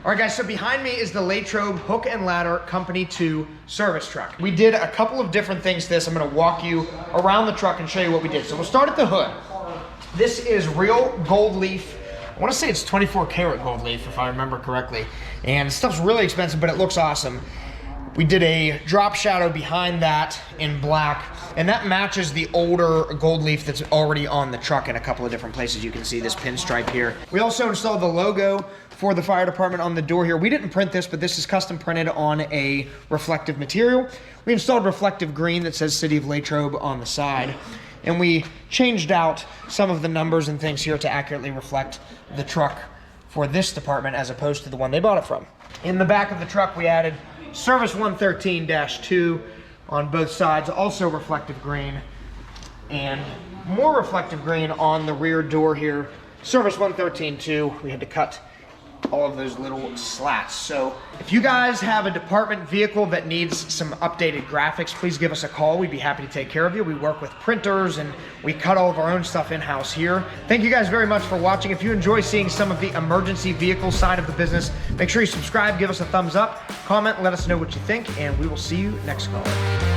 All right guys, so behind me is the Latrobe Hook and Ladder Company 2 service truck. We did a couple of different things to this. I'm gonna walk you around the truck and show you what we did. So we'll start at the hood. This is real gold leaf. I wanna say it's 24 karat gold leaf if I remember correctly. And stuff's really expensive, but it looks awesome. We did a drop shadow behind that in black, and that matches the older gold leaf that's already on the truck in a couple of different places. You can see this pinstripe here. We also installed the logo for the fire department on the door here. We didn't print this, but this is custom printed on a reflective material. We installed reflective green that says City of Latrobe on the side, and we changed out some of the numbers and things here to accurately reflect the truck for this department as opposed to the one they bought it from. In the back of the truck, we added Service 113-2 on both sides, also reflective green, and more reflective green on the rear door here. Service 113-2, we had to cut all of those little slats. So if you guys have a department vehicle that needs some updated graphics, please give us a call. We'd be happy to take care of you. We work with printers and we cut all of our own stuff in-house here. Thank you guys very much for watching. If you enjoy seeing some of the emergency vehicle side of the business, make sure you subscribe, give us a thumbs up, comment, let us know what you think, and we will see you next call.